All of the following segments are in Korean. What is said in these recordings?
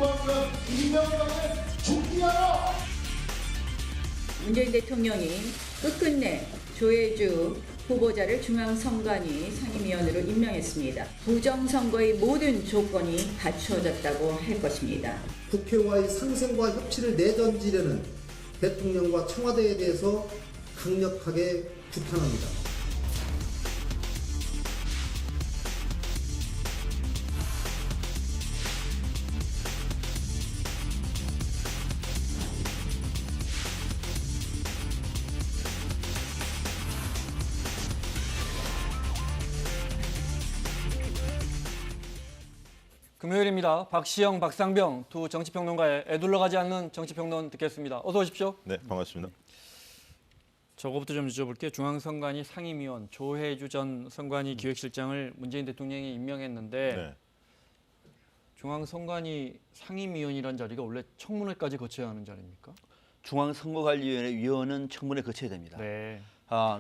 요구하는 이명박을 중지하라! 문재인 대통령이 끝끝내 조혜주 후보자를 중앙선관위 상임위원으로 임명했습니다. 부정선거의 모든 조건이 갖추어졌다고 할 것입니다. 국회와의 상생과 협치를 내던지려는 대통령과 청와대에 대해서 강력하게 비판합니다. 금요일입니다. 박시영, 박상병 두 정치평론가의 애둘러가지 않는 정치평론 듣겠습니다. 어서 오십시오. 네, 반갑습니다. 저거부터 좀 여쭤볼게요. 중앙선관위 상임위원 조혜주 전 선관위 기획실장을 문재인 대통령이 임명했는데 네. 중앙선관위 상임위원이라는 자리가 원래 청문회까지 거쳐야 하는 자리입니까? 중앙선거관리위원회 위원은 청문회 거쳐야 됩니다. 네.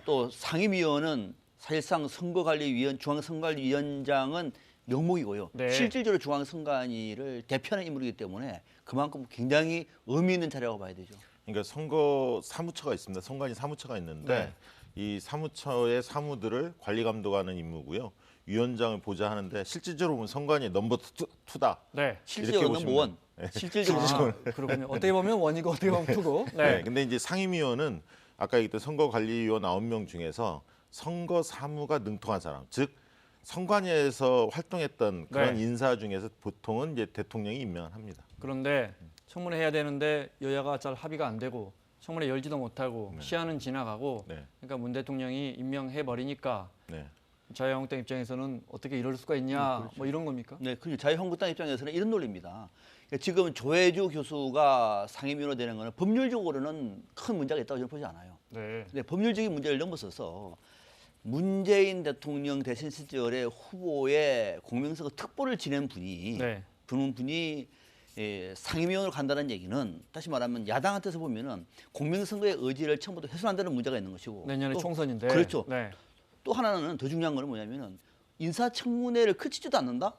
또 상임위원은 사실상 선거관리위원, 중앙선거관리위원장은 명목이고요. 네. 실질적으로 중앙선관위를 대표하는 인물이기 때문에 그만큼 굉장히 의미 있는 자리라고 봐야 되죠. 그러니까 선거 사무처가 있습니다. 선관위 사무처가 있는데 이 사무처의 사무들을 관리 감독하는 임무고요. 위원장을 보좌하는데 실질적으로 보면 선관위 넘버 투다. 네. 실질적으로 보시면 넘버 원. 돼요. 실질적으로. 그렇군요. 어떻게 보면 원이고 어떻게 보면 투고. 네. 네. 근데 이제 상임위원은 아까 얘기했던 선거관리위원 9명 중에서 선거 사무가 능통한 사람, 즉 선관위에서 활동했던 그런 네. 인사 중에서 보통은 이제 대통령이 임명을 합니다. 그런데 청문회 해야 되는데 여야가 잘 합의가 안 되고 청문회 열지도 못하고 시한은 지나가고 네. 그러니까 문 대통령이 임명해 버리니까 네. 자유한국당 입장에서는 어떻게 이럴 수가 있냐 뭐 이런 겁니까? 네, 그렇죠. 자유한국당 입장에서는 이런 논리입니다. 지금 조혜주 교수가 상임위원으로 되는 것은 법률적으로는 큰 문제가 있다고 저는 보지 않아요. 네. 근데 법률적인 문제를 넘어서서 문재인 대통령 대선 시절에 후보의 공명선거 특보를 지낸 분이 네. 그런 분이 상임위원으로 간다는 얘기는 다시 말하면 야당한테서 보면은 공명선거의 의지를 처음부터 훼손한다는 문제가 있는 것이고 내년에 또 총선인데. 그렇죠. 네. 또 하나는 더 중요한 거는 뭐냐면은 인사청문회를 그치지도 않는다?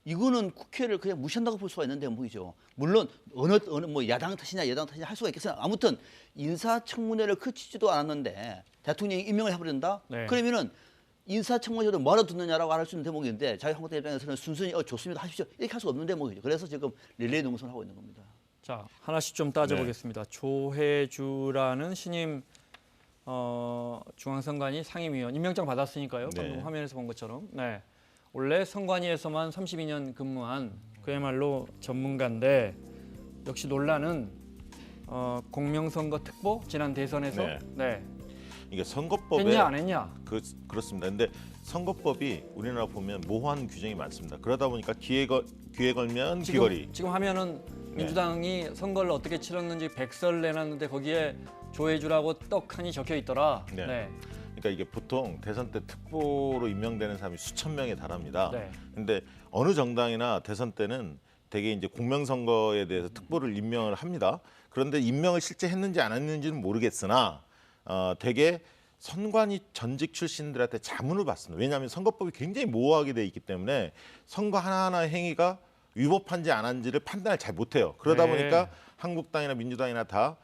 이거는 국회를 그냥 무시한다고 볼 수가 있는 대목이죠. 물론 어느 뭐 야당 탓이냐 여당 탓이냐 할 수가 있겠으나 아무튼 인사청문회를 그치지도 않았는데 대통령이 임명을 해버린다? 네. 그러면은 인사청문회도 뭐라 듣느냐라고 할 수 있는 대목인데 자유한국당 입장에서는 순순히 좋습니다 하십시오 이렇게 할 수가 없는 대목이죠. 그래서 지금 릴레이 농성을 하고 있는 겁니다. 자 하나씩 좀 따져보겠습니다. 조혜주라는 신임 중앙선관위 상임위원 임명장 받았으니까요. 네. 방금 화면에서 본 것처럼. 네. 원래 선관위에서만 32년 근무한 그야말로 전문가인데 역시 논란은 공명선거 특보 지난 대선에서 네. 이게 선거법에 했냐 안 했냐. 그렇습니다. 근데 선거법이 우리나라 보면 모호한 규정이 많습니다. 그러다 보니까 귀에 걸면 귀걸이. 지금 하면은 민주당이 선거를 어떻게 치렀는지 백서를 내놨는데 거기에 조혜주라고 떡하니 적혀 있더라. 네. 네. 그러니까 이게 보통 대선 때 특보로 임명되는 사람이 수천 명에 달합니다. 네. 근데 어느 정당이나 대선 때는 대개 이제 공명선거에 대해서 특보를 임명을 합니다. 그런데 임명을 실제 했는지 안 했는지는 모르겠으나 대개 선관위 전직 출신들한테 자문을 받습니다. 왜냐하면 선거법이 굉장히 모호하게 돼 있기 때문에 선거 하나하나의 행위가 위법한지 안 한지를 판단을 잘 못해요. 그러다 네. 보니까 한국당이나 민주당이나 다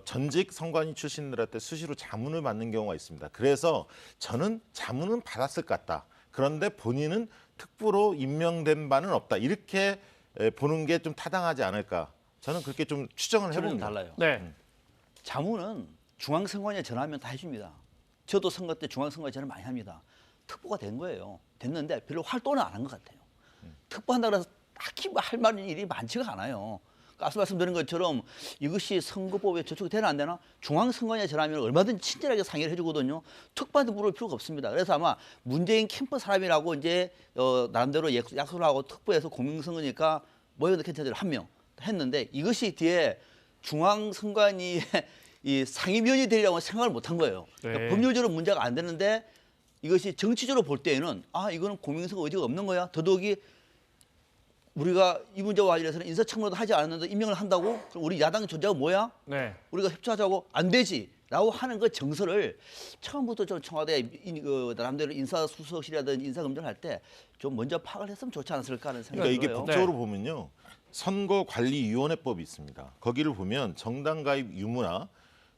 전직 선관위 출신들한테 수시로 자문을 받는 경우가 있습니다. 그래서 저는 자문은 받았을 것 같다. 그런데 본인은 특보로 임명된 바는 없다. 이렇게 보는 게 좀 타당하지 않을까. 저는 그렇게 좀 추정을 저는 해봅니다. 달라요. 네. 자문은 중앙선관위에 전화하면 다 해줍니다. 저도 선거 때 중앙선관위에 전화 많이 합니다. 특보가 된 거예요. 됐는데 별로 활동을 안 한 것 같아요. 특보한다고 해서 딱히 뭐 할 만한 일이 많지가 않아요. 앞서 말씀드린 것처럼 이것이 선거법에 저촉이 되나 안 되나 중앙선관위에 전화하면 얼마든지 친절하게 상의를 해주거든요. 특보한테 물을 필요가 없습니다. 그래서 아마 문재인 캠프 사람이라고 이제 나름대로 약속을 하고 특보에서 공명선거니까 모여도 괜찮아요. 한 명 했는데 이것이 뒤에 중앙선관위에 이 상임위원이 되리라고 생각을 못한 거예요. 그러니까 네. 법률적으로 문제가 안 되는데 이것이 정치적으로 볼 때에는 이거는 공명선거 의지가 없는 거야. 더더욱이 우리가 이 문제와 관련해서는 인사청문회도 하지 않았는데 임명을 한다고? 그럼 우리 야당의 존재가 뭐야? 네. 우리가 협조하자고 안 되지. 라고 하는 그 정서를 처음부터 좀 청와대 나름대로 인사수석실이라든지 인사검증을 할 때 좀 먼저 파악을 했으면 좋지 않았을까 하는 그러니까 생각이 이게 들어요. 법적으로 보면요. 선거관리위원회법이 있습니다. 거기를 보면 정당 가입 유무나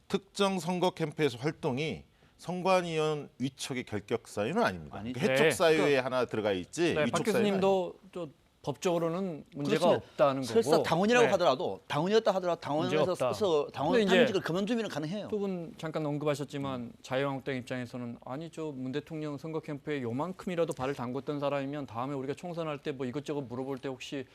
특정 선거 캠프에서 활동이 선관위원 위촉의 결격 사유는 아닙니다. 아니죠. 그러니까 해촉 네. 사유에 하나 들어가 있지 네, 박 위촉 사유는 교수님도 또 법적으로는 문제가 그렇습니다. 없다는 거고. 설사 당원이라고 네. 하더라도 당원이었다 하더라도 문제가 당원에서 없다. 써서 당원 근데 이제 당직을 그만두면 가능해요. 두 분 잠깐 언급하셨지만 자유한국당 입장에서는 아니 저 문 대통령 선거 캠프에 요만큼이라도 발을 담궜던 사람이면 다음에 우리가 총선할 때 뭐 이것저것 물어볼 때 혹시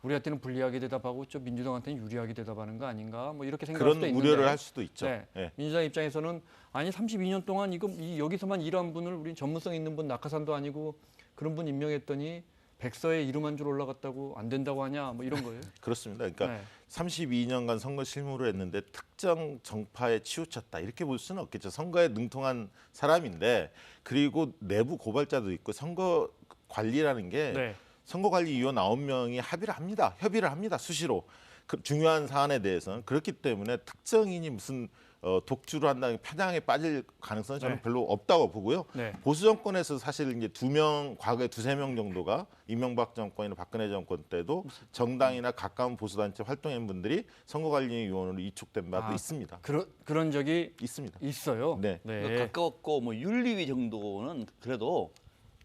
우리한테는 불리하게 대답하고 저 민주당한테는 유리하게 대답하는 거 아닌가 뭐 이렇게 생각할 수도 그런 있는데 우려를 할 수도 있죠. 네. 예. 민주당 입장에서는 아니 32년 동안 여기서만 일한 분을 우리 전문성 있는 분 낙하산도 아니고 그런 분 임명했더니 백서에 이름 한 줄 올라갔다고 안 된다고 하냐 뭐 이런 거예요. 그렇습니다. 그러니까 네. 32년간 선거 실무를 했는데 특정 정파에 치우쳤다 이렇게 볼 수는 없겠죠. 선거에 능통한 사람인데 그리고 내부 고발자도 있고 선거 관리라는 게 네. 선거관리위원 9명이 협의를 합니다. 수시로 그 중요한 사안에 대해서는 그렇기 때문에 특정인이 무슨 독주를 한다는 편향에 빠질 가능성은 저는 네. 별로 없다고 보고요. 네. 보수 정권에서 사실 이제 2명 과거에 2~3명 정도가 이명박 정권이나 박근혜 정권 때도 정당이나 가까운 보수 단체 활동한 분들이 선거관리위원으로 위촉된 바도 아, 있습니다. 그런 적이 있습니다. 있어요. 네. 가까웠고 뭐 윤리위 정도는 그래도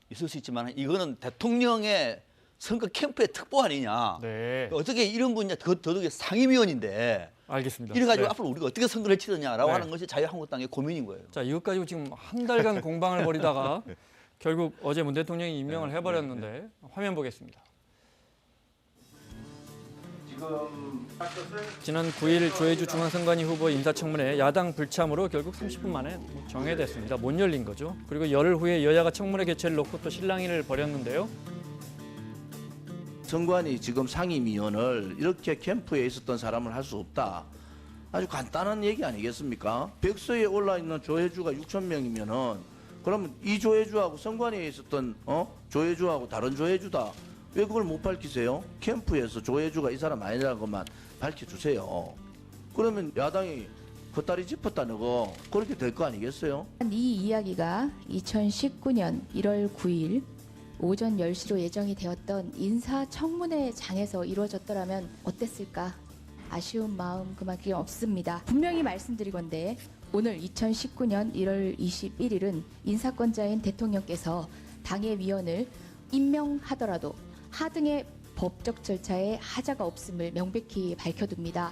있을 수 있지만 이거는 대통령의 선거 캠프의 특보 아니냐. 네. 어떻게 이런 분이 더더욱이 상임위원인데 알겠습니다. 이래가지고 네. 앞으로 우리가 어떻게 선거를 치느냐라고 네. 하는 것이 자유한국당의 고민인 거예요. 자, 이것 가지고 지금 한 달간 공방을 벌이다가 결국 어제 문 대통령이 임명을 해버렸는데 화면 보겠습니다. 지난 9일 조혜주 중앙선관위 후보 인사청문회 야당 불참으로 결국 30분 만에 정회됐습니다. 못 열린 거죠. 그리고 열흘 후에 여야가 청문회 개최를 놓고 또 실랑이를 벌였는데요. 선관위 지금 상임위원을 이렇게 캠프에 있었던 사람을 할 수 없다. 아주 간단한 얘기 아니겠습니까? 백서에 올라 있는 조혜주가 6,000명이면은 그러면 이 조혜주하고 선관위에 있었던 조혜주하고 다른 조혜주다. 왜 그걸 못 밝히세요? 캠프에서 조혜주가 이 사람 아니라는 것만 밝혀주세요. 그러면 야당이 겉다리 짚었다는 거 그렇게 될 거 아니겠어요? 이 이야기가 2019년 1월 9일 오전 10시로 예정이 되었던 인사청문회장에서 이루어졌더라면 어땠을까? 아쉬운 마음 그만큼 없습니다. 분명히 말씀드리건대 오늘 2019년 1월 21일은 인사권자인 대통령께서 당의 위원을 임명하더라도 하등의 법적 절차에 하자가 없음을 명백히 밝혀둡니다.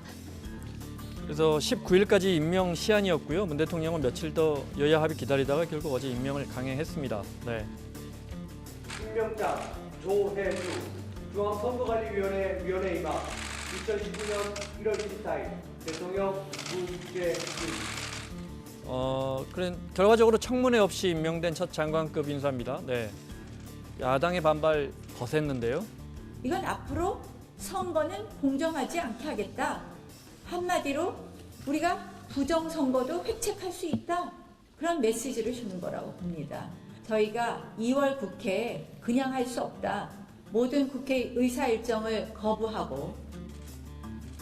그래서 19일까지 임명 시한이었고요. 문 대통령은 며칠 더 여야 합의 기다리다가 결국 어제 임명을 강행했습니다. 네. 임명장 조혜주 중앙선거관리위원회 위원회 임명 2019년 1월 24일 대통령 문재인. 그래 결과적으로 청문회 없이 임명된 첫 장관급 인사입니다. 네. 야당의 반발 거셌는데요. 이건 앞으로 선거는 공정하지 않게 하겠다. 한마디로 우리가 부정선거도 획책할 수 있다. 그런 메시지를 주는 거라고 봅니다. 저희가 2월 국회에 그냥 할 수 없다. 모든 국회 의사 일정을 거부하고.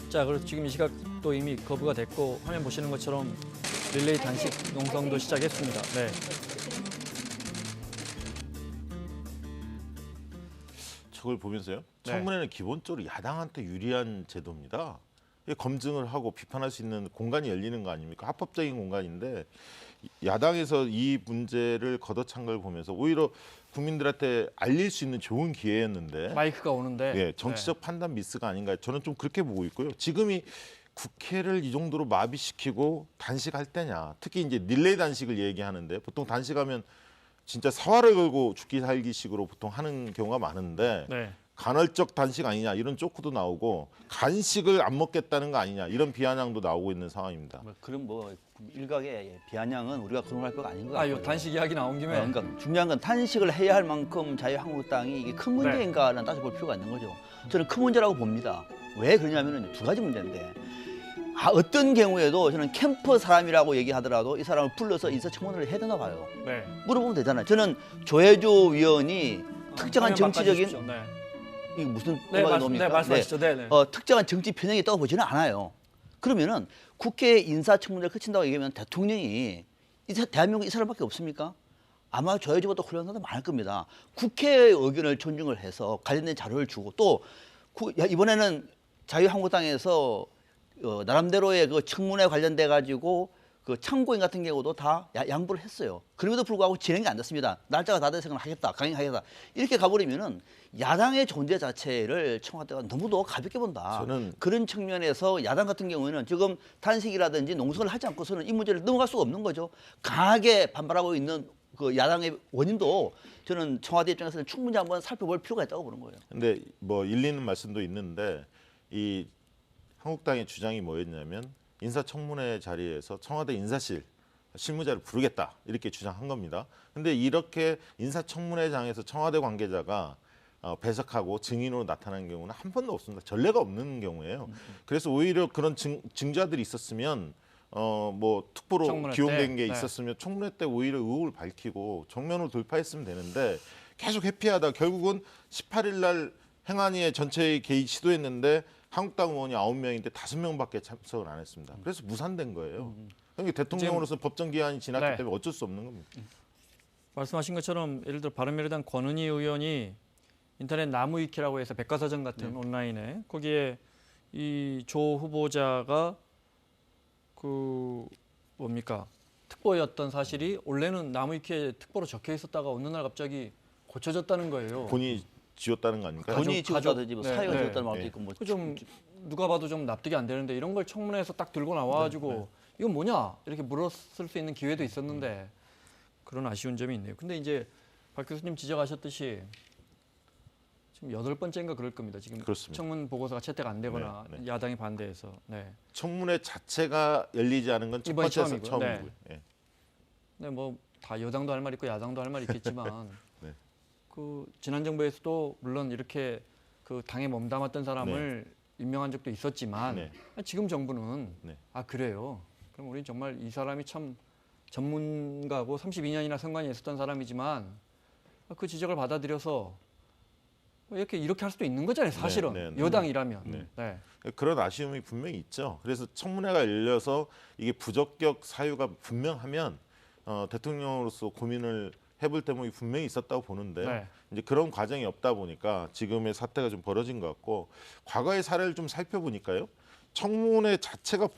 자, 그래서 지금 이 시각도 이미 거부가 됐고 화면 보시는 것처럼 릴레이 단식 농성도 시작했습니다. 네. 저걸 보면서요. 네. 청문회는 기본적으로 야당한테 유리한 제도입니다. 검증을 하고 비판할 수 있는 공간이 열리는 거 아닙니까? 합법적인 공간인데 야당에서 이 문제를 걷어찬 걸 보면서 오히려 국민들한테 알릴 수 있는 좋은 기회였는데 마이크가 오는데 예, 정치적 판단 미스가 아닌가 저는 좀 그렇게 보고 있고요. 지금이 국회를 이 정도로 마비시키고 단식할 때냐. 특히 이제 릴레이 단식을 얘기하는데 보통 단식하면 진짜 사활을 걸고 죽기 살기식으로 보통 하는 경우가 많은데 네. 간헐적 단식 아니냐 이런 쪼크도 나오고 간식을 안 먹겠다는 거 아니냐 이런 비아냥도 나오고 있는 상황입니다. 그럼 뭐 일각의 비아냥은 우리가 거론할 거가 아닌 것 아, 같아요. 요 단식 이야기 나온 김에 그러니까 중요한 건 단식을 해야 할 만큼 자유한국당이 이게 큰 문제인가는 따져볼 필요가 있는 거죠. 저는 큰 문제라고 봅니다. 왜 그러냐면은 두 가지 문제인데 어떤 경우에도 저는 캠프 사람이라고 얘기하더라도 이 사람을 불러서 인사청문회를 해야 되나 봐요. 네. 물어보면 되잖아요. 저는 조혜주 위원이 특정한 화면 정치적인 바꿔주십시오. 네. 이게 무슨 네, 음악이 나옵니까? 말씀하시죠. 네, 네. 특정한 정치 편향이 있다고 보지는 않아요. 그러면은 국회 인사청문회를 거친다고 얘기하면 대통령이 대한민국에 이 사람밖에 없습니까? 아마 조혜주보다 훌륭한 사람 많을 겁니다. 국회의 의견을 존중을 해서 관련된 자료를 주고 또 이번에는 자유한국당에서 나름대로의 그 청문회 관련돼 가지고 그 참고인 같은 경우도 다 양보를 했어요. 그럼에도 불구하고 진행이 안 됐습니다. 날짜가 다 돼서 하겠다, 강행하겠다 이렇게 가버리면은 야당의 존재 자체를 청와대가 너무도 가볍게 본다. 그런 측면에서 야당 같은 경우에는 지금 단식이라든지 농성을 하지 않고서는 이 문제를 넘어갈 수가 없는 거죠. 강하게 반발하고 있는 그 야당의 원인도 저는 청와대 입장에서는 충분히 한번 살펴볼 필요가 있다고 보는 거예요. 근데 뭐 일리는 말씀도 있는데 이 한국당의 주장이 뭐였냐면 인사청문회 자리에서 청와대 인사실 실무자를 부르겠다 이렇게 주장한 겁니다. 근데 이렇게 인사청문회장에서 청와대 관계자가 배석하고 증인으로 나타난 경우는 한 번도 없습니다. 전례가 없는 경우예요. 그래서 오히려 그런 증자들이 있었으면 뭐 특보로 기용된 게 있었으면 청문회 때 오히려 의혹을 밝히고 정면으로 돌파했으면 되는데 계속 회피하다 결국은 18일 날 행안위의 전체의 개입 시도했는데 한국당 의원이 9명인데 5명밖에 참석을 안 했습니다. 그래서 무산된 거예요. 그러니까 대통령으로서 법정 기한이 지났기 때문에 어쩔 수 없는 겁니다. 말씀하신 것처럼 예를 들어 바른미래당 권은희 의원이 인터넷 나무위키라고 해서 백과사전 같은 온라인에 거기에 이 조 후보자가 그 뭡니까 특보였던 사실이 원래는 나무위키에 특보로 적혀 있었다가 어느 날 갑자기 고쳐졌다는 거예요. 본인이 지웠다는 거 아닙니까? 본인이 지웠다든지 뭐 사회가 지웠다는 말도 있고 뭐 좀 누가 봐도 좀 납득이 안 되는데 이런 걸 청문회에서 딱 들고 나와가지고 이건 뭐냐 이렇게 물었을 수 있는 기회도 있었는데 그런 아쉬운 점이 있네요. 근데 이제 박 교수님 지적하셨듯이 지금 8번째인가 그럴 겁니다. 지금 그렇습니다. 청문 보고서가 채택 안 되거나 야당이 반대해서. 청문회 자체가 열리지 않은 건 첫 번째에서 처음이고요. 네, 뭐 다 여당도 할 말 있고 야당도 할 말 있겠지만 그 지난 정부에서도 물론 이렇게 그 당에 몸담았던 사람을 임명한 적도 있었지만 지금 정부는 아 그래요. 그럼 우리는 정말 이 사람이 참 전문가고 32년이나 선관위에 있었던 사람이지만 그 지적을 받아들여서 이렇게 할 수도 있는 거잖아요. 사실은 여당이라면. 그런 아쉬움이 분명히 있죠. 그래서 청문회가 열려서 이게 부적격 사유가 분명하면 대통령으로서 고민을 해볼 대목이 분명히 있었다고 보는데 이제 그런 과정이 없다 보니까 지금의 사태가 좀 벌어진 것 같고 과거의 사례를 좀 살펴보니까요. 청문회 자체가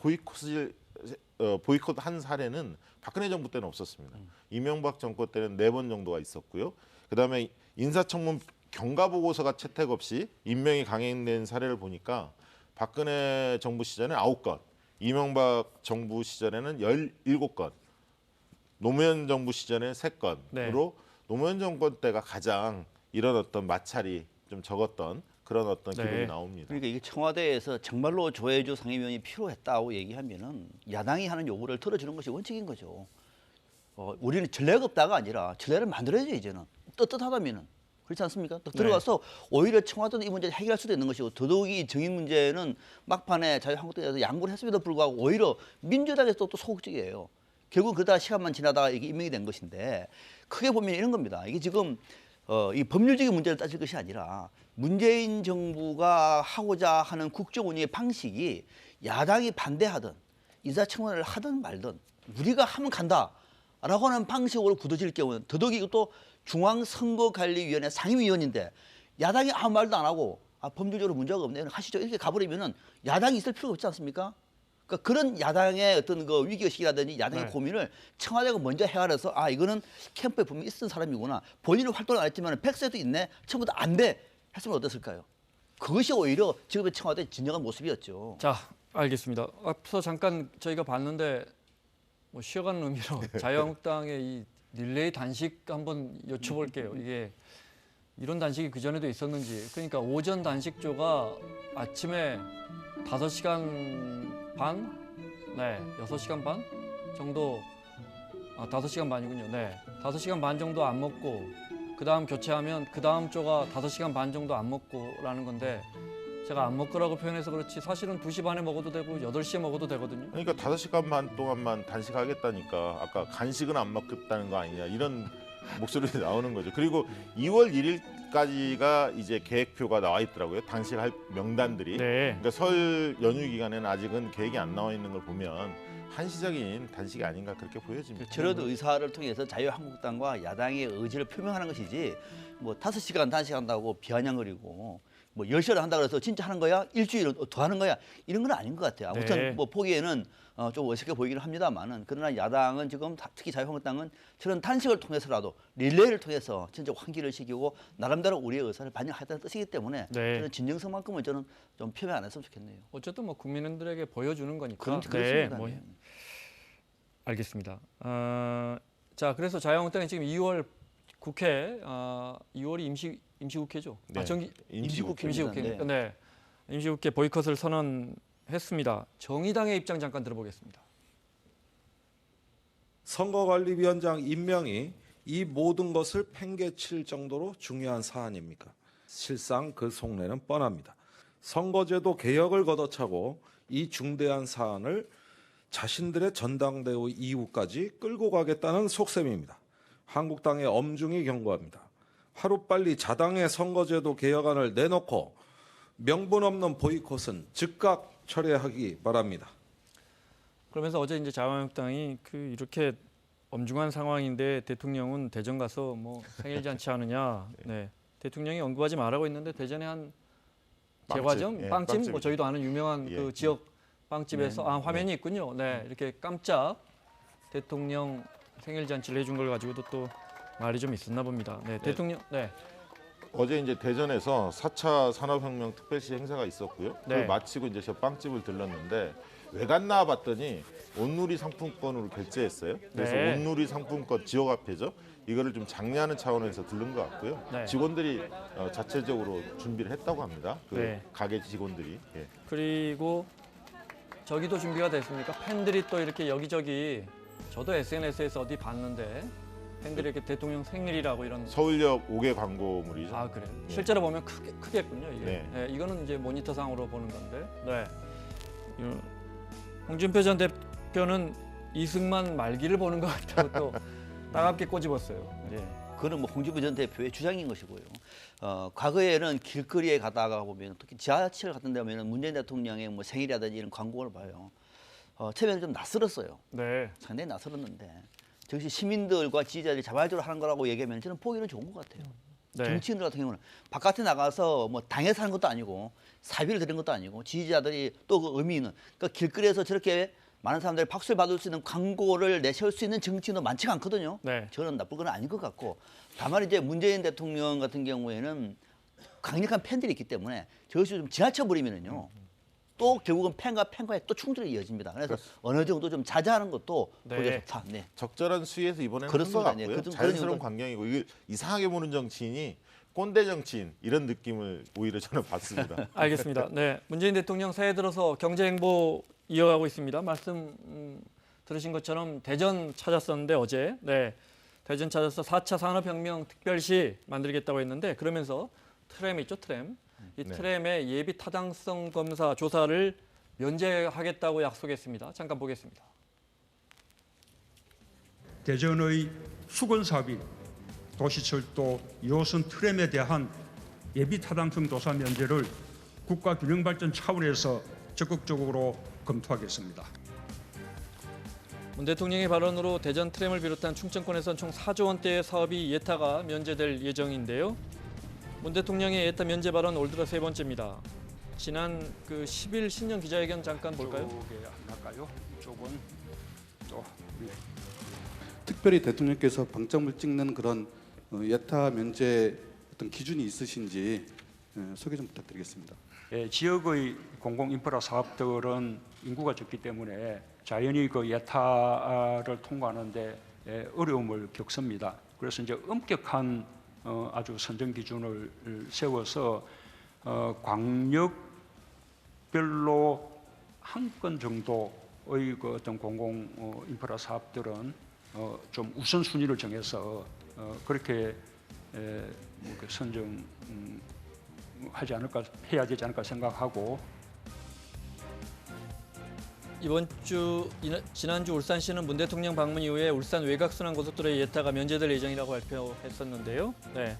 보이콧한 사례는 박근혜 정부 때는 없었습니다. 이명박 정권 때는 4번 정도가 있었고요. 그다음에 인사청문 경과보고서가 채택 없이 임명이 강행된 사례를 보니까 박근혜 정부 시절에 9건, 이명박 정부 시절에는 17건, 노무현 정부 시절에는 3건으로 노무현 정권 때가 가장 이런 어떤 마찰이 좀 적었던 그런 어떤 기록이 나옵니다. 그러니까 이게 청와대에서 정말로 조혜주 상임위원이 필요했다고 얘기하면은 야당이 하는 요구를 들어주는 것이 원칙인 거죠. 우리는 전례가 없다가 아니라 전례를 만들어야죠 이제는 떳떳하다면은. 그렇지 않습니까? 또 들어가서 오히려 청와대도 이 문제를 해결할 수도 있는 것이고 더더욱이 정의 문제는 막판에 자유한국당에서 양보를 했음에도 불구하고 오히려 민주당에서 또 소극적이에요. 결국 그러다가 시간만 지나다가 이게 임명이 된 것인데 크게 보면 이런 겁니다. 이게 지금 이 법률적인 문제를 따질 것이 아니라 문재인 정부가 하고자 하는 국정 운영의 방식이 야당이 반대하든 인사청문회를 하든 말든 우리가 하면 간다라고 하는 방식으로 굳어질 경우는 더더욱이 이것도 중앙선거관리위원회 상임위원인데 야당이 아무 말도 안 하고 법률적으로 문제가 없네요. 하시죠. 이렇게 가버리면은 야당이 있을 필요가 없지 않습니까? 그러니까 그런 야당의 어떤 그 위기의식이라든지 야당의 고민을 청와대가 먼저 헤아려서 이거는 캠프에 분명히 있었던 사람이구나. 본인은 활동을 안 했지만 백세도 있네. 처음부터 안 돼. 했으면 어땠을까요? 그것이 오히려 지금의 청와대의 진정한 모습이었죠. 자, 알겠습니다. 앞서 잠깐 저희가 봤는데 뭐 쉬어가는 의미로 자유한국당의 이 릴레이 단식 한번 여쭤볼게요. 이게 이런 단식이 그전에도 있었는지. 그러니까 오전 단식조가 아침에 5시간 반? 6시간 반 정도 5시간 반이군요. 5시간 반 정도 안 먹고 그다음 교체하면 그다음 조가 5시간 반 정도 안 먹고라는 건데 제가 안 먹으라고 표현해서 그렇지 사실은 2시 반에 먹어도 되고 8시에 먹어도 되거든요. 그러니까 5시간 반 동안만 단식하겠다니까 아까 간식은 안 먹겠다는 거 아니냐 이런 목소리가 나오는 거죠. 그리고 2월 1일 10일까지가 이제 계획표가 나와 있더라고요. 단식할 명단들이. 네. 그러니까 설 연휴 기간에는 아직은 계획이 안 나와 있는 걸 보면 한시적인 단식이 아닌가 그렇게 보여집니다. 저런 의사를 통해서 자유한국당과 야당의 의지를 표명하는 것이지 뭐 5시간 단식한다고 비아냥거리고 뭐 10시간 한다고 해서 진짜 하는 거야? 일주일 더 하는 거야? 이런 건 아닌 것 같아요. 아무튼 네. 뭐 보기에는 좀 어색해 보이기는 합니다만은 그러나 야당은 지금 특히 자유한국당은 저런 단식을 통해서라도 릴레이를 통해서 진짜 환기를 시키고 나름대로 우리의 의사를 반영하겠다는 뜻이기 때문에 네. 저는 진정성만큼은 저는 좀 표명 안 했으면 좋겠네요. 어쨌든 뭐 국민들에게 보여주는 거니까. 그렇습니다. 뭐 알겠습니다. 자, 그래서 자유한국당이 지금 2월 국회, 2월이 임시국회죠. 네. 임시국회입니다. 임시국회. 네. 임시국회 보이콧을 선언했습니다. 정의당의 입장 잠깐 들어보겠습니다. 선거관리위원장 임명이 이 모든 것을 팽개칠 정도로 중요한 사안입니까? 실상 그 속내는 뻔합니다. 선거제도 개혁을 걷어차고 이 중대한 사안을 자신들의 전당대회 이후까지 끌고 가겠다는 속셈입니다. 한국당의 엄중히 경고합니다. 하루빨리 자당의 선거제도 개혁안을 내놓고 명분 없는 보이콧은 즉각 철회하기 바랍니다. 그러면서 어제 이제 자유한국당이 이렇게 엄중한 상황인데 대통령은 대전 가서 뭐 생일 잔치 하느냐. 네. 대통령이 언급하지 말라고 했는데 대전에 한 제과점, 예, 빵집, 빵집. 뭐 저희도 아는 유명한 예, 그 지역 빵집에서 화면이 있군요. 네, 이렇게 깜짝 대통령 생일 잔치를 해준 걸 가지고도 또 말이 좀 있었나 봅니다. 네, 대통령. 네. 어제 이제 대전에서 4차 산업혁명 특별시 행사가 있었고요. 네. 그걸 마치고 이제 저 빵집을 들렀는데 왜 갔나 봤더니 온누리 상품권으로 결제했어요. 그래서 네. 온누리 상품권 지역화폐죠. 이거를 좀 장려하는 차원에서 들른 것 같고요. 네. 직원들이 자체적으로 준비를 했다고 합니다. 그 네. 가게 직원들이. 예. 그리고 저기도 준비가 됐습니까? 팬들이 또 이렇게 여기저기 저도 SNS에서 어디 봤는데 팬들이 이렇게 대통령 생일이라고 이런 서울역 5개 광고물이죠. 아 그래요? 네. 실제로 보면 크겠군요 이게. 네. 네, 이거는 이제 모니터상으로 보는 건데. 네. 홍준표 전 대표는 이승만 말기를 보는 것 같다고 또 따갑게 꼬집었어요. 네. 그건 뭐 홍준표 전 대표의 주장인 것이고요. 과거에는 길거리에 가다가 보면 특히 지하철 같은 데 보면 문재인 대통령의 뭐 생일이라든지 이런 광고를 봐요. 처음에는 좀 낯설었어요. 네. 상당히 낯설었는데 즉시 시민들과 지지자들이 자발적으로 하는 거라고 얘기하면 저는 보기는 좋은 것 같아요. 네. 정치인들 같은 경우는 바깥에 나가서 뭐 당에서 하는 것도 아니고 사비를 드리는 것도 아니고 지지자들이 또 그 의미 있는 그러니까 길거리에서 저렇게 많은 사람들이 박수를 받을 수 있는 광고를 내세울 수 있는 정치인도 많지가 않거든요. 네. 저는 나쁠 건 아닌 것 같고 다만 이제 문재인 대통령 같은 경우에는 강력한 팬들이 있기 때문에 저것이 좀 지나쳐 버리면은요. 또 결국은 팬과의 또 충돌이 이어집니다. 그래서 어느 정도 좀 자제하는 것도 네. 보기 좋다. 네. 적절한 수위에서 이번에는 한 것 그렇습니다. 같고요. 네, 그런 자연스러운 정도. 광경이고 이걸 이상하게 보는 정치인이 꼰대 정치인 이런 느낌을 오히려 저는 받습니다. 알겠습니다. 네, 문재인 대통령 새해 들어서 경제 행보 이어가고 있습니다. 말씀 들으신 것처럼 대전 찾았었는데 어제 대전 찾아서 4차 산업혁명 특별시 만들겠다고 했는데 그러면서 트램 있죠, 트램. 이 네. 트램의 예비 타당성 검사 조사를 면제하겠다고 약속했습니다. 잠깐 보겠습니다. 대전의 수건 사업인 도시철도 2호선 트램에 대한 예비 타당성 조사 면제를 국가 균형 발전 차원에서 적극적으로 검토하겠습니다. 문 대통령의 발언으로 대전 트램을 비롯한 충청권에선 총 4조 원대의 사업이 예타가 면제될 예정인데요. 문 대통령의 예타 면제 발언 올 들어 세 번째입니다. 지난 10일 신년 기자회견 잠깐 볼까요? 이쪽에 안 갈까요? 이쪽은 또 특별히 대통령께서 방점을 찍는 그런 예타 면제 어떤 기준이 있으신지 소개 좀 부탁드리겠습니다. 지역의 공공인프라 사업들은 인구가 적기 때문에 자연히 그 예타를 통과하는데 어려움을 겪습니다. 그래서 이제 엄격한 아주 선정 기준을 세워서 광역별로 한 건 정도의 그 어떤 공공 인프라 사업들은 좀 우선 순위를 정해서 그렇게 선정 해야 되지 않을까 생각하고. 지난주 울산시는 문 대통령 방문 이후에 울산 외곽순환 고속도로의 예타가 면제될 예정이라고 발표했었는데요. 네.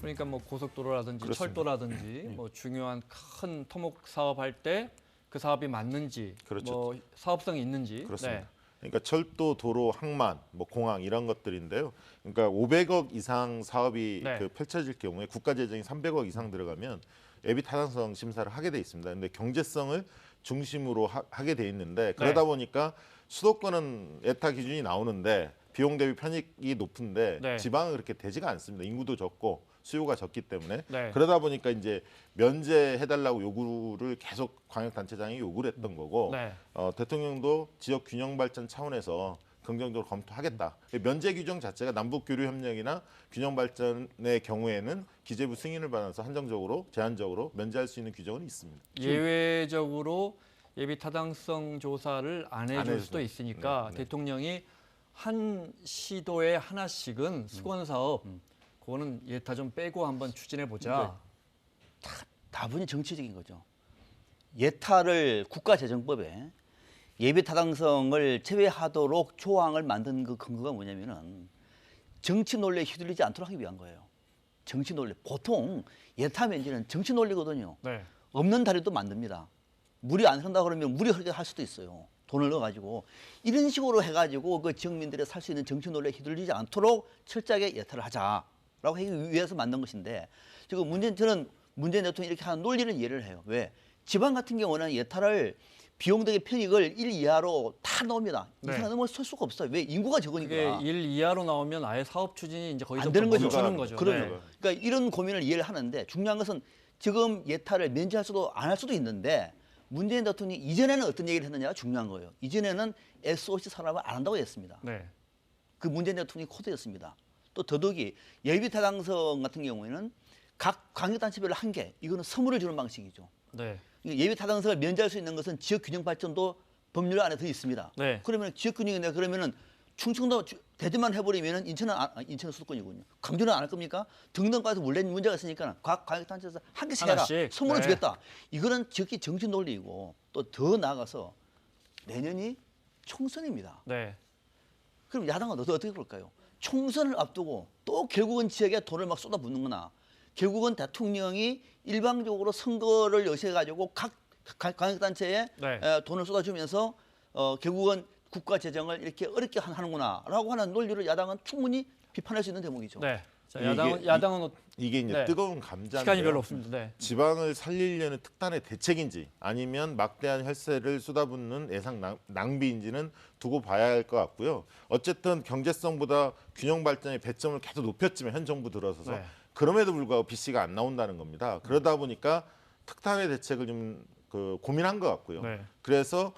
그러니까 뭐 고속도로라든지 그렇습니다. 철도라든지 뭐 중요한 큰 토목 사업할 때 그 사업이 맞는지, 그렇죠. 뭐 사업성이 있는지. 그렇습니다. 네. 그러니까 철도, 도로, 항만, 뭐 공항 이런 것들인데요. 그러니까 500억 이상 사업이 네. 그 펼쳐질 경우에 국가 재정이 300억 이상 들어가면 예비 타당성 심사를 하게 돼 있습니다. 근데 경제성을 중심으로 하게 돼 있는데 그러다 네. 보니까 수도권은 예타 기준이 나오는데 비용 대비 편익이 높은데 네. 지방은 그렇게 되지가 않습니다. 인구도 적고 수요가 적기 때문에 네. 그러다 보니까 이제 면제해달라고 요구를 계속 광역단체장이 요구를 했던 거고 네. 대통령도 지역 균형 발전 차원에서 긍정적으로 검토하겠다. 면제 규정 자체가 남북 교류 협력이나 균형 발전의 경우에는 기재부 승인을 받아서 한정적으로 제한적으로 면제할 수 있는 규정은 있습니다. 예외적으로 예비 타당성 조사를 안 해줄 해줄 수도 수- 있으니까 네, 네. 대통령이 한 시도에 하나씩은 수건 사업 그거는 예타 좀 빼고 한번 추진해 보자. 다분히 정치적인 거죠. 예타를 국가재정법에 예비 타당성을 제외하도록 조항을 만든 그 근거가 뭐냐면은 정치 논리에 휘둘리지 않도록 하기 위한 거예요. 정치 논리. 보통 예타 면제는 정치 논리거든요. 네. 없는 다리도 만듭니다. 물이 안 흐른다 그러면 물이 흐르게 할 수도 있어요. 돈을 넣어가지고 이런 식으로 해가지고 그 지역민들이 살 수 있는 정치 논리에 휘둘리지 않도록 철저하게 예타를 하자라고 하기 위해서 만든 것인데 지금 저는 문재인 대통령이 이렇게 하는 논리를 이해를 해요. 왜? 지방 같은 경우는 예타를 비용 대비 편익을 1 이하로 다 넣습니다. 네. 이상 넘어설 수가 없어요. 왜? 인구가 적으니까. 그게 1 이하로 나오면 아예 사업 추진이 이제 거기서 안 되는 거죠. 멈추는 거죠. 그러면 네. 그러니까 이런 고민을 이해를 하는데 중요한 것은 지금 예타를 면제할 수도 안 할 수도 있는데 문재인 대통령이 이전에는 어떤 얘기를 했느냐가 중요한 거예요. 이전에는 SOC 산업을 안 한다고 했습니다. 네. 그 문재인 대통령이 코드였습니다. 또 더더욱이 예비 타당성 같은 경우에는 각 광역단체별로 한 개, 이거는 선물을 주는 방식이죠. 네. 예비 타당성을 면제할 수 있는 것은 지역 균형 발전도 법률 안에 더 있습니다. 네. 그러면 지역 균형인데 그러면은 충청도 대전만 해버리면은 인천은 수도권이군요. 광주는 안 할 겁니까? 등등과에서 원래 문제가 있으니까 각 광역단체에서 한 개씩 해라. 하나씩. 선물을 네. 주겠다. 이거는 지역의 정치 논리이고 또 더 나아가서 내년이 총선입니다. 네. 그럼 야당은 어떻게 볼까요? 총선을 앞두고 또 결국은 지역에 돈을 막 쏟아붓는구나. 결국은 대통령이 일방적으로 선거를 여셔가지고 각 광역단체에 네. 돈을 쏟아주면서 결국은 국가 재정을 이렇게 어렵게 하는구나라고 하는 논리를 야당은 충분히 비판할 수 있는 대목이죠. 네. 자, 이게- 야당은 이게 이제 네. 뜨거운 감자인데요. 시간이 별로 없습니다. 네. 지방을 살리려는 특단의 대책인지 아니면 막대한 혈세를 쏟아붓는 예상 낭비인지는 두고 봐야 할 것 같고요. 어쨌든 경제성보다 균형 발전의 배점을 계속 높였지만 현 정부 들어서서 네. 그럼에도 불구하고 BC가 안 나온다는 겁니다. 그러다 보니까 특단의 대책을 좀 고민한 것 같고요. 네. 그래서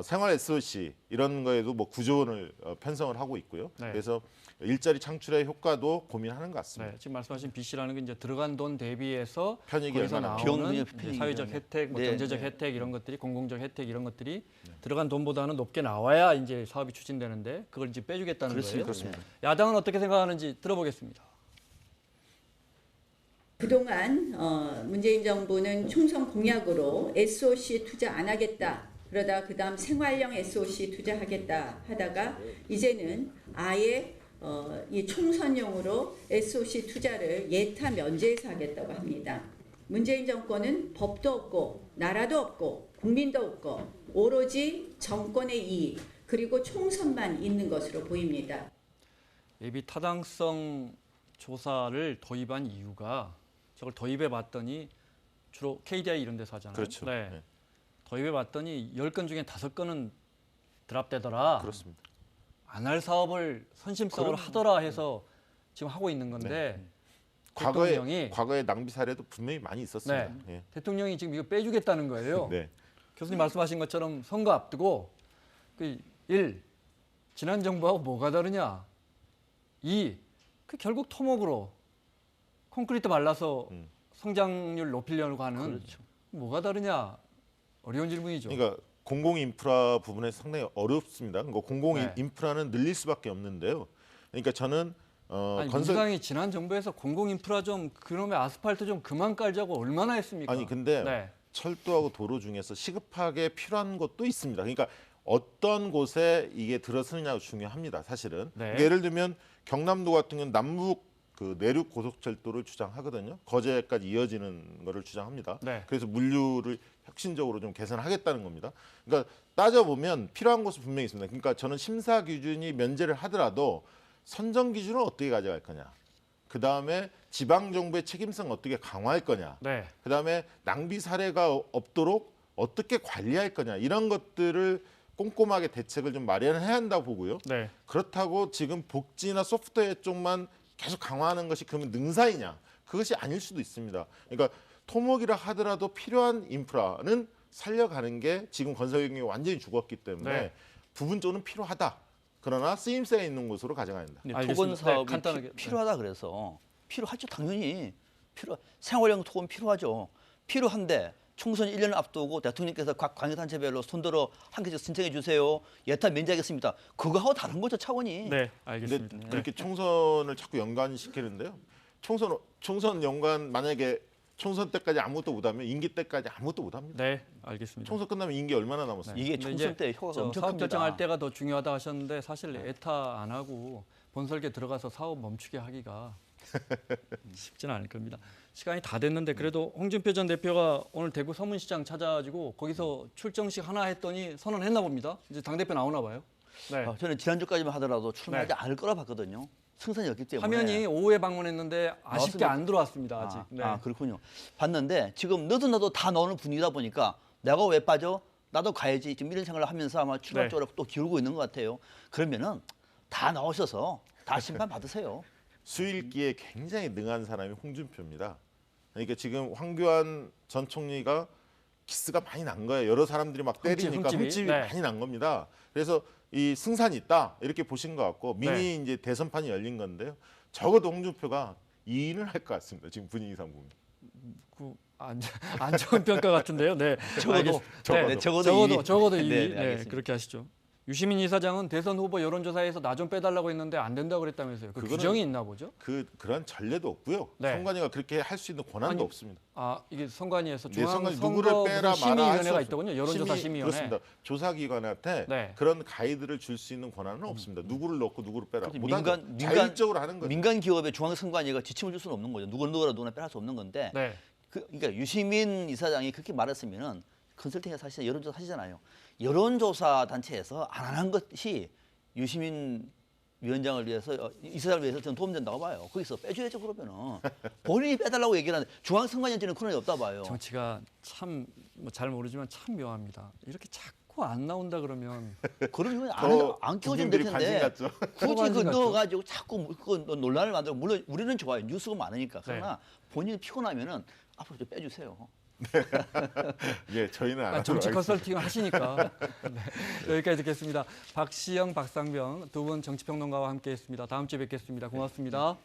생활 SOC 이런 거에도 뭐 9조 원을 편성을 하고 있고요. 네. 그래서 일자리 창출의 효과도 고민하는 것 같습니다. 네, 지금 말씀하신 BC라는 게 이제 들어간 돈 대비해서 편익이 거기서 얼마나 비용 나오는 분야 이제 편익이 사회적 그러면. 혜택, 뭐 네, 경제적 네. 혜택 이런 것들이 공공적 혜택 이런 것들이 들어간 돈보다는 높게 나와야 이제 사업이 추진되는데 그걸 이제 빼주겠다는 거예요. 그렇습니다. 야당은 어떻게 생각하는지 들어보겠습니다. 그동안 문재인 정부는 총선 공약으로 SOC 투자 안 하겠다. 그러다 그다음 생활형 SOC 투자하겠다 하다가 이제는 아예 이 총선용으로 SOC 투자를 예타 면제해서 하겠다고 합니다. 문재인 정권은 법도 없고 나라도 없고 국민도 없고 오로지 정권의 이익 그리고 총선만 있는 것으로 보입니다. 예비 타당성 조사를 도입한 이유가 저걸 도입해 봤더니 주로 KDI 이런 데서 하잖아요. 그렇죠. 네. 네. 도입해 봤더니 10건 중에 5건은 드랍되더라. 그렇습니다. 안 할 사업을 선심성으로 하더라 해서 지금 하고 있는 건데 대통령이 과거에 낭비 사례도 분명히 많이 있었습니다. 네. 예. 대통령이 지금 이거 빼주겠다는 거예요. 네. 교수님 말씀하신 것처럼 선거 앞두고 1. 지난 정부하고 뭐가 다르냐. 2. 결국 토목으로 콘크리트 발라서 성장률 높이려고 하는 그렇죠. 뭐가 다르냐. 어려운 질문이죠. 그러니까 공공 인프라 부분에서 상당히 어렵습니다. 그러니까 공공 네. 인프라는 늘릴 수밖에 없는데요. 그러니까 저는 아니, 건설 민주당이 지난 정부에서 공공 인프라 좀 그놈의 아스팔트 좀 그만 깔자고 얼마나 했습니까? 아니 근데 네. 철도하고 도로 중에서 시급하게 필요한 것도 있습니다. 그러니까 어떤 곳에 이게 들어서느냐가 중요합니다. 사실은 네. 그러니까 예를 들면 경남도 같은 경우는 남북 그 내륙 고속철도를 주장하거든요. 거제까지 이어지는 거를 주장합니다. 네. 그래서 물류를 혁신적으로 좀 개선하겠다는 겁니다. 그러니까 따져보면 필요한 것은 분명히 있습니다. 그러니까 저는 심사 기준이 면제를 하더라도 선정 기준을 어떻게 가져갈 거냐. 그다음에 지방 정부의 책임성 어떻게 강화할 거냐. 네. 그다음에 낭비 사례가 없도록 어떻게 관리할 거냐. 이런 것들을 꼼꼼하게 대책을 좀 마련해야 한다고 보고요. 네. 그렇다고 지금 복지나 소프트웨어 쪽만 계속 강화하는 것이 그러면 능사이냐? 그것이 아닐 수도 있습니다. 그러니까 토목이라 하더라도 필요한 인프라는 살려가는 게 지금 건설 경력이 완전히 죽었기 때문에 네. 부분적으로는 필요하다. 그러나 쓰임새가 있는 곳으로 가져가야 된다. 근데 알겠습니다. 토건 사업이 네, 간단하게. 필요하다 그래서 필요하죠. 당연히 생활형 토건 필요하죠. 필요한데 총선 1년 앞두고 대통령께서 각 관계단체별로 손들어 한 개씩 신청해 주세요. 예타 면제하겠습니다. 그거하고 다른 거죠, 차원이. 네, 근데 알겠습니다. 그렇게 총선을 자꾸 연관시키는데요. 총선 연관 만약에 총선 때까지 아무것도 못하면 임기 때까지 아무것도 못합니다. 네, 알겠습니다. 총선 끝나면 임기 얼마나 남았어요? 이게 근데 총선 이제 때 효과가 엄청 사업 큽니다. 결정할 때가 더 중요하다 하셨는데 사실 에타 안 하고 본설계 들어가서 사업 멈추게 하기가 쉽지는 않을 겁니다. 시간이 다 됐는데 그래도 홍준표 전 대표가 오늘 대구 서문시장 찾아가지고 거기서 출정식 하나 했더니 선언했나 봅니다. 이제 당대표 나오나 봐요. 네. 저는 지난주까지만 하더라도 출마하지 네. 않을 거라 봤거든요. 승산이 없기 때문에. 화면이 오후에 방문했는데 아쉽게 나왔습니까? 안 들어왔습니다. 아직. 아, 그렇군요. 봤는데 지금 너도 나도 다 나오는 분위기다 보니까 내가 왜 빠져? 나도 가야지. 지금 이런 생각을 하면서 아마 출마 네. 쪽으로 또 기울고 있는 것 같아요. 그러면은 다 나오셔서 다 심판 받으세요. 수일기에 굉장히 능한 사람이 홍준표입니다. 그러니까 지금 황교안 전 총리가 기스가 많이 난 거예요. 여러 사람들이 막 때리니까 흠집이 네. 많이 난 겁니다. 그래서 이 승산이 있다 이렇게 보신 것 같고 미니 네. 이제 대선판이 열린 건데요. 적어도 홍준표가 2인을 할 것 같습니다. 지금 분위기상 보면. 안 좋은 평가 같은데요. 네. 적어도. 네, 적어도 적어도 2위. 네, 네, 알겠습니다. 그렇게 하시죠. 유시민 이사장은 대선 후보 여론조사에서 나 좀 빼달라고 했는데 안 된다고 그랬다면서요. 그 그거는 규정이 있나 보죠? 그런 전례도 없고요. 네. 선관위가 그렇게 할 수 있는 권한도 아니, 없습니다. 아 이게 선관위에서 네, 중앙 선관위 선거 누구를 빼라 무슨 마라 할 심의위원회가 수 있더군요. 여론조사 심의위원회. 그렇습니다. 조사기관한테 네. 그런 가이드를 줄 수 있는 권한은 없습니다. 누구를 넣고 누구를 빼라. 그렇죠. 보다는 자율적으로 하는 거죠. 민간 기업의 중앙선관위가 지침을 줄 수는 없는 거죠. 누구나 빼할 수 없는 건데. 네. 그러니까 유시민 이사장이 그렇게 말했으면은 컨설팅에 사실 여론조사 하시잖아요. 여론조사 단체에서 안 하는 것이 유시민 위원장을 위해서 이사장을 위해서 저는 도움된다고 봐요. 거기서 빼줘야죠. 그러면은 본인이 빼달라고 얘기를 하는데 중앙선관위한테는 그런 게 없다 봐요. 정치가 참 잘 모르지만 참 묘합니다. 이렇게 자꾸 안 나온다 그러면 그러면 더 안 끼워주면 국민들이 될 관심 텐데 갖죠. 굳이 그 관심 갖죠. 넣어가지고 자꾸 그 논란을 만들고 물론 우리는 좋아요. 뉴스가 많으니까. 그러나 본인이 피곤하면은 앞으로 좀 빼주세요. 예, 저희는 안 정치 하도록 하겠습니다. 컨설팅을 하시니까 네, 여기까지 듣겠습니다. 박시영, 박상병 두 분 정치평론가와 함께했습니다. 다음 주에 뵙겠습니다. 고맙습니다.